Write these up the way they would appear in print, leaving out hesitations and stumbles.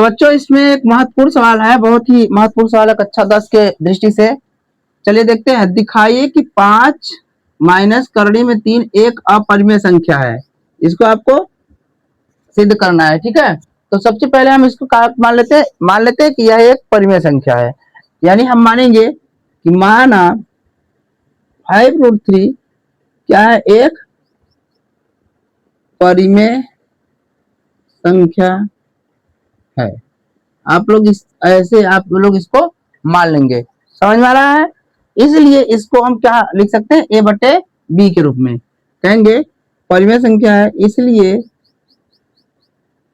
तो बच्चों इसमें एक महत्वपूर्ण सवाल है, बहुत ही महत्वपूर्ण सवाल है कक्षा 10 के दृष्टि से। चलिए देखते हैं। दिखाइए कि 5 माइनस करड़ी में 3 एक अपरिमेय संख्या है। इसको आपको सिद्ध करना है, ठीक है। तो सबसे पहले हम इसको मान लेते हैं कि यह एक परिमेय संख्या है। यानी हम मानेंगे कि माना 5√3 क्या है, एक परिमेय संख्या है। आप लोग आप लोग इसको मान लेंगे, समझ में आ रहा है। इसलिए इसको हम क्या लिख सकते हैं, a बटे b के रूप में कहेंगे। परिमेय संख्या है इसलिए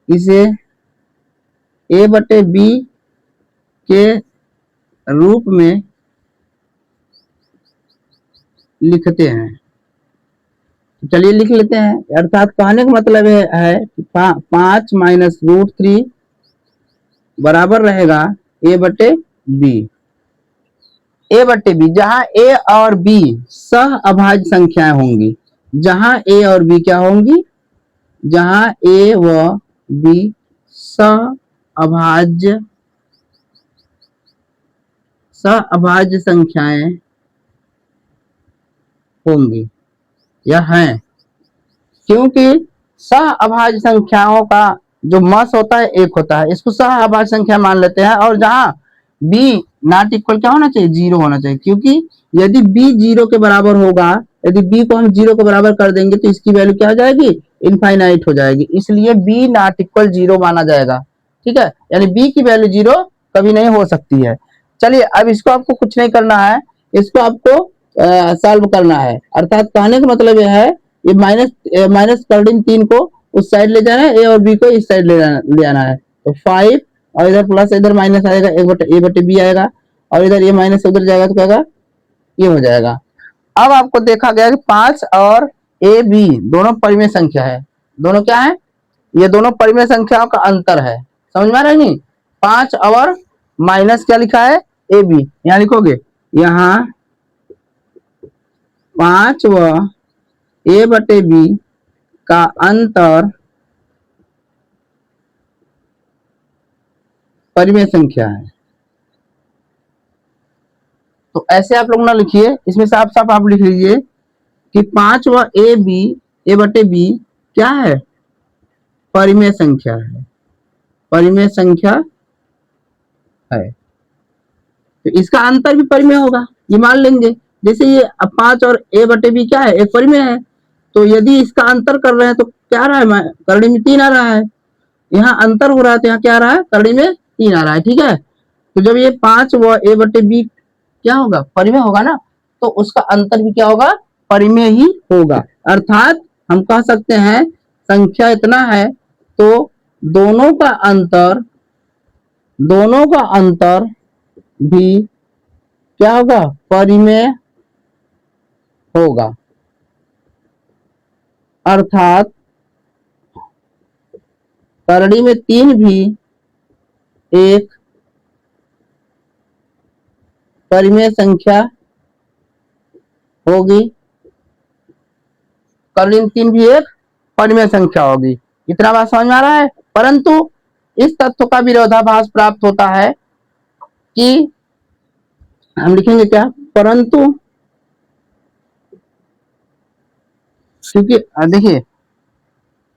इसे a बटे b के रूप में लिखते हैं। चलिए लिख लेते हैं। अर्थात कहने का मतलब है कि 5 माइनस √3 बराबर रहेगा a बटे b। a बटे b, जहां a और b सह अभाज्य संख्याएं होंगी। जहां a और b क्या होंगी, जहां a व b सह अभाज्य संख्याएं होंगी या हैं। क्योंकि सह अभाज्य संख्याओं का जो मस होता है एक होता है, इसको सह अभाज्य संख्या मान लेते हैं। और जहां b नॉट इक्वल क्या होना चाहिए, 0 होना चाहिए। क्योंकि यदि b 0 के बराबर होगा, यदि b को हम 0 के बराबर कर देंगे तो इसकी वैल्यू क्या हो जाएगी, इनफाइनाइट हो जाएगी। इसलिए b नॉट इक्वल 0 माना जाएगा, ठीक है। यानी b की वैल्यू 0 कभी नहीं हो सकती है। चलिए अब इसको आपको कुछ नहीं करना है, इसको आपको सॉल्व करना है। अर्थात कहने का मतलब यह है, ये माइनस करड़ी 3 को उस साइड ले जाना है, a और b को इस साइड ले आना है। तो 5 और इधर प्लस, इधर माइनस आएगा, a बटे b आएगा। और इधर ये माइनस उधर जाएगा तो क्या ये हो जाएगा। अब आपको देखा गया कि 5 और a b दोनों परिमेय संख्या है। दोनों क्या है, ये दोनों परिमेय संख्याओं का अंतर है। समझ में आ रहा है नहीं। 5 और माइनस क्या लिखा है, a b। यहां लिखोगे, यहां 5 व a बटे b का अंतर परिमेय संख्या है। तो ऐसे आप लोग ना लिखिए, इसमें साफ साफ आप लिख लीजिए कि 5 व a बटे b क्या है, परिमेय संख्या है। परिमेय संख्या है तो इसका अंतर भी परिमेय होगा, ये मान लेंगे। जैसे ये 5 और a बटे b क्या है, एक परिमेय है। तो यदि इसका अंतर कर रहे हैं तो क्या आ रहा है, करड़ी में 3 आ रहा है। यहाँ अंतर हो रहा है तो यहाँ क्या आ रहा है, करड़ी में 3 आ रहा है, ठीक है। तो जब ये 5 व a बटे b क्या होगा, परिमेय होगा ना, तो उसका अंतर भी क्या होगा, परिमेय ही होगा। अर्थात हम कह सकते हैं संख्या इतना है तो दोनों का अंतर भी क्या होगा, परिमेय होगा। अर्थात करड़ी में 3 भी एक परिमेय संख्या होगी। करड़ी में 3 भी एक परिमेय संख्या होगी। इतना बात समझ में आ रहा है। परंतु इस तत्व का विरोधाभास प्राप्त होता है कि हम लिखेंगे क्या, परंतु क्योंकि देखिए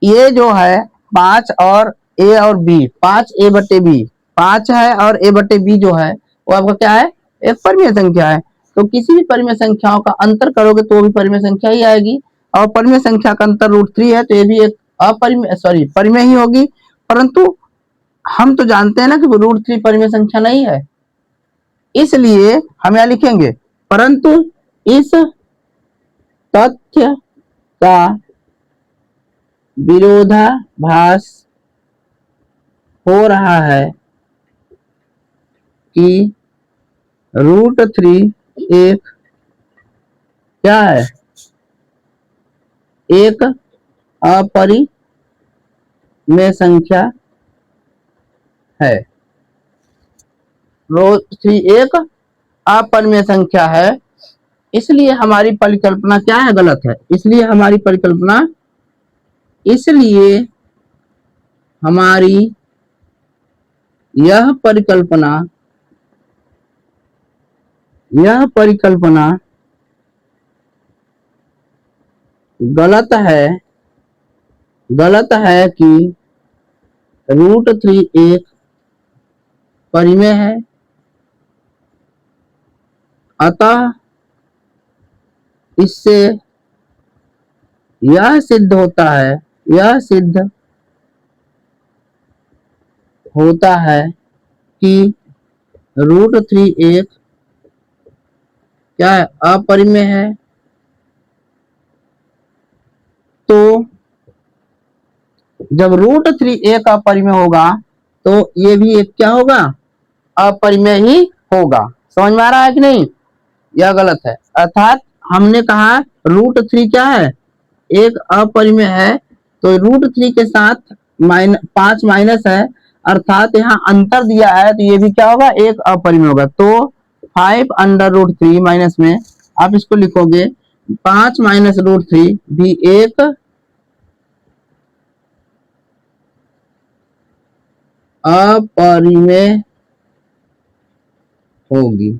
ये जो है 5 और a और b, 5 a बटे b 5 है और a बटे b जो है वो आपका क्या है, एक परिमेय संख्या है। तो किसी भी परिमेय संख्याओं का अंतर करोगे तो वो भी परिमेय संख्या ही आएगी। और परिमेय संख्या का अंतर √3 है तो ये भी एक परिमेय ही होगी। परंतु हम तो जानते हैं ना कि √3 परिमेय संख्या नहीं है, इसलिए हम यहां लिखेंगे परंतु इस तथ्य का विरोधाभास हो रहा है कि √3 एक क्या है, एक अपरिमेय संख्या है। √3 एक अपरिमेय संख्या है, इसलिए हमारी परिकल्पना क्या है, गलत है। इसलिए हमारी यह परिकल्पना गलत है कि √3 एक परिमेय है, अतः इससे यह सिद्ध होता है कि √3 एक क्या है, अपरिमेय है। तो जब √3 एक अपरिमेय होगा तो ये भी एक क्या होगा, अपरिमेय ही होगा। समझ में आ रहा है कि नहीं? यह गलत है। अर्थात हमने कहा √3 क्या है, एक अपरिमेय है, तो √3 के साथ 5 माइनस है, अर्थात यहाँ अंतर दिया है, तो ये भी क्या होगा, एक अपरिमेय होगा। तो 5√3 माइनस में आप इसको लिखोगे 5 माइनस √3 भी एक अपरिमेय होगी।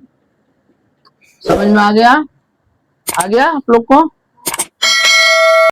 समझ में आ गया आप लोग को?